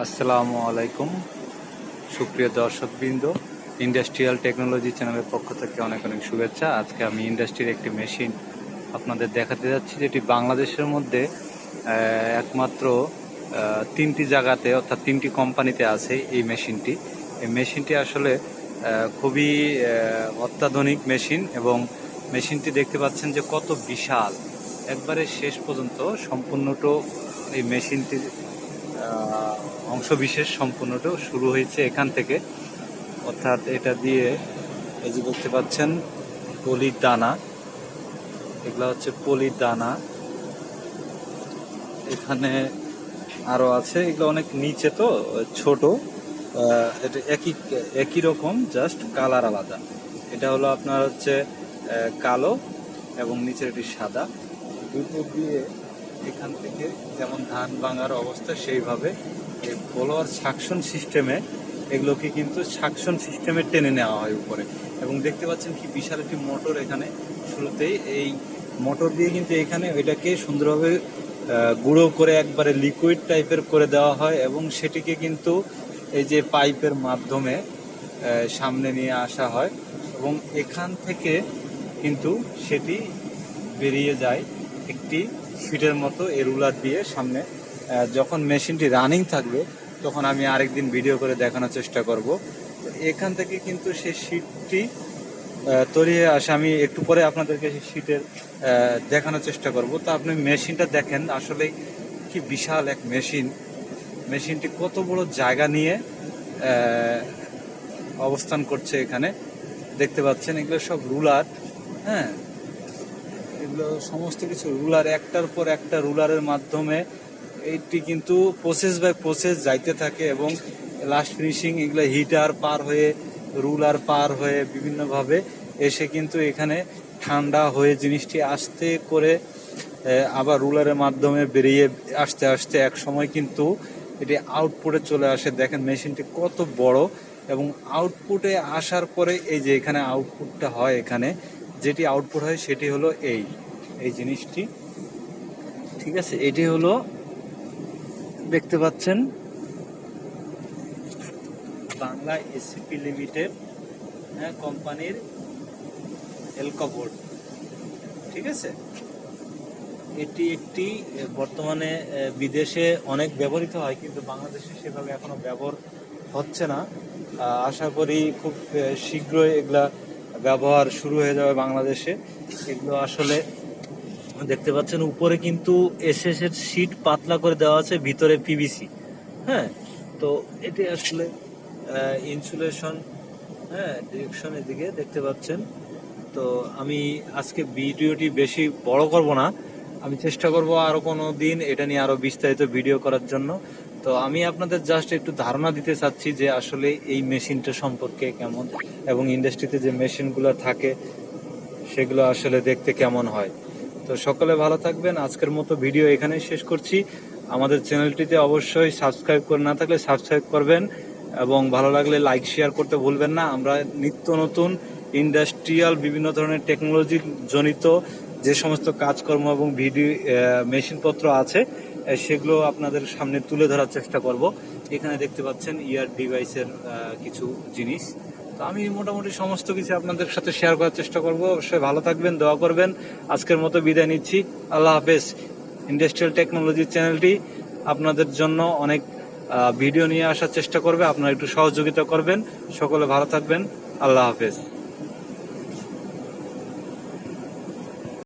আসসালামু আলাইকুম সুপ্রিয় দর্শকবৃন্দ, ইন্ডাস্ট্রিয়াল টেকনোলজি চ্যানেলের পক্ষ থেকে অনেক অনেক শুভেচ্ছা। আজকে আমি ইন্ডাস্ট্রির একটি মেশিন আপনাদের দেখাতে যাচ্ছি, যেটি বাংলাদেশের মধ্যে একমাত্র তিনটি জায়গাতে অর্থাৎ তিনটি কোম্পানিতে আছে এই মেশিনটি। এই মেশিনটি আসলে খুবই অত্যাধুনিক মেশিন এবং মেশিনটি দেখতে পাচ্ছেন যে কত বিশাল, একবারে শেষ পর্যন্ত সম্পূর্ণটা এই মেশিনটির অংশবিশেষ সম্পূর্ণটা শুরু হয়েছে এখান থেকে। অর্থাৎ এটা দিয়ে এই যে দেখতে পাচ্ছেন পলির দানা, এগুলা হচ্ছে পলির দানা। এখানে আরো আছে, এগুলো অনেক নিচে তো ছোট, এটা একই রকম, জাস্ট কালার আলাদা। এটা হলো আপনার হচ্ছে কালো এবং নিচের এটি সাদা। দুটো দিয়ে এখান থেকে যেমন ধান ভাঙার অবস্থা সেইভাবে এই ব্লোয়ার সাকশন সিস্টেমে এগুলোকে কিন্তু সাকশন সিস্টেমে টেনে নেওয়া হয় উপরে। এবং দেখতে পাচ্ছেন কি বিশাল একটি মোটর এখানে শুরুতেই, এই মোটর দিয়ে কিন্তু এখানে এটাকে সুন্দরভাবে গুঁড়ো করে একবারে লিকুইড টাইপের করে দেওয়া হয় এবং সেটিকে কিন্তু এই যে পাইপের মাধ্যমে সামনে নিয়ে আসা হয় এবং এখান থেকে কিন্তু সেটি বেরিয়ে যায় একটি ফিটের মতো এই রুলার দিয়ে সামনে। যখন মেশিনটি রানিং থাকবে তখন আমি আরেকদিন ভিডিও করে দেখানোর চেষ্টা করব। তো এখান থেকে কিন্তু সেই শীটটি তৈরি হয়ে আসে। আমি একটু পরে আপনাদেরকে সেই শীটের দেখানোর চেষ্টা করব। তো আপনি মেশিনটা দেখেন, আসলে কি বিশাল এক মেশিন। মেশিনটি কত বড় জায়গা নিয়ে অবস্থান করছে এখানে দেখতে পাচ্ছেন। এগুলো সব রুলার, হ্যাঁ, এগুলো সমস্ত কিছু রুলার, একটার পর একটা রুলারের মাধ্যমে এইটি কিন্তু প্রসেস বাই প্রসেস যাইতে থাকে এবং লাস্ট ফিনিশিং এগুলো হিটার পার হয়ে রুলার পার হয়ে বিভিন্নভাবে এসে কিন্তু এখানে ঠান্ডা হয়ে জিনিসটি আস্তে করে আবার রুলারের মাধ্যমে বেরিয়ে আসতে আসতে এক সময় কিন্তু এটি আউটপুটে চলে আসে। দেখেন মেশিনটি কত বড় এবং আউটপুটে আসার পরে এই যে এখানে আউটপুটটা হয়, এখানে যেটি আউটপুট হয় সেটি হলো এই জিনিসটি, ঠিক আছে। এটি হলো দেখতে পাচ্ছেন বাংলা এসিপি লিমিটেড কোম্পানির এলকা বোর্ড, ঠিক আছে। এটি একটি বর্তমানে বিদেশে অনেক ব্যবহৃত হয়, কিন্তু বাংলাদেশে সেভাবে এখনো ব্যবহার হচ্ছে না। আশা করি খুব শীঘ্রই এগুলা ব্যবহার শুরু হয়ে যাবে বাংলাদেশে। এগুলো আসলে দেখতে পাচ্ছেন উপরে কিন্তু এসএস এর শীট পাতলা করে দেওয়া আছে, ভিতরে পিভিসি, হ্যাঁ। তো এটি আসলে ইনসুলেশন, হ্যাঁ, ডিরেকশন এদিকে দেখতে পাচ্ছেন। তো আমি আজকে ভিডিওটি বেশি বড় করব না, আমি চেষ্টা করব আরো কোনো দিন এটা নিয়ে আরো বিস্তারিত ভিডিও করার জন্য। তো আমি আপনাদের জাস্ট একটু ধারণা দিতে চাচ্ছি যে আসলে এই মেশিনটা সম্পর্কে কেমন এবং ইন্ডাস্ট্রিতে যে মেশিনগুলো থাকে সেগুলো আসলে দেখতে কেমন হয়। তো সকলে ভালো থাকবেন। আজকের মতো ভিডিও এখানেই শেষ করছি। আমাদের চ্যানেলটিতে অবশ্যই সাবস্ক্রাইব করে না থাকলে সাবস্ক্রাইব করবেন এবং ভালো লাগলে লাইক শেয়ার করতে ভুলবেন না। আমরা নিত্য নতুন ইন্ডাস্ট্রিয়াল বিভিন্ন ধরনের টেকনোলজি জনিত যে সমস্ত কাজকর্ম এবং ভিডিও মেশিনপত্র আছে সেগুলো আপনাদের সামনে তুলে ধরার চেষ্টা করব। এখানে দেখতে পাচ্ছেন ইয়ার ডিভাইসের কিছু জিনিস। তো আমি মোটামুটি সমস্ত কিছু আপনাদের সাথে শেয়ার করার চেষ্টা করব। অবশ্যই ভালো থাকবেন, দোয়া করবেন। আজকের মতো বিদায় নিচ্ছি, আল্লাহ হাফেজ। ইন্ডাস্ট্রিয়াল টেকনোলজি চ্যানেলটি আপনাদের জন্য অনেক ভিডিও নিয়ে আসার চেষ্টা করবে, আপনারা একটু সহযোগিতা করবেন। সকলে ভালো থাকবেন, আল্লাহ হাফেজ।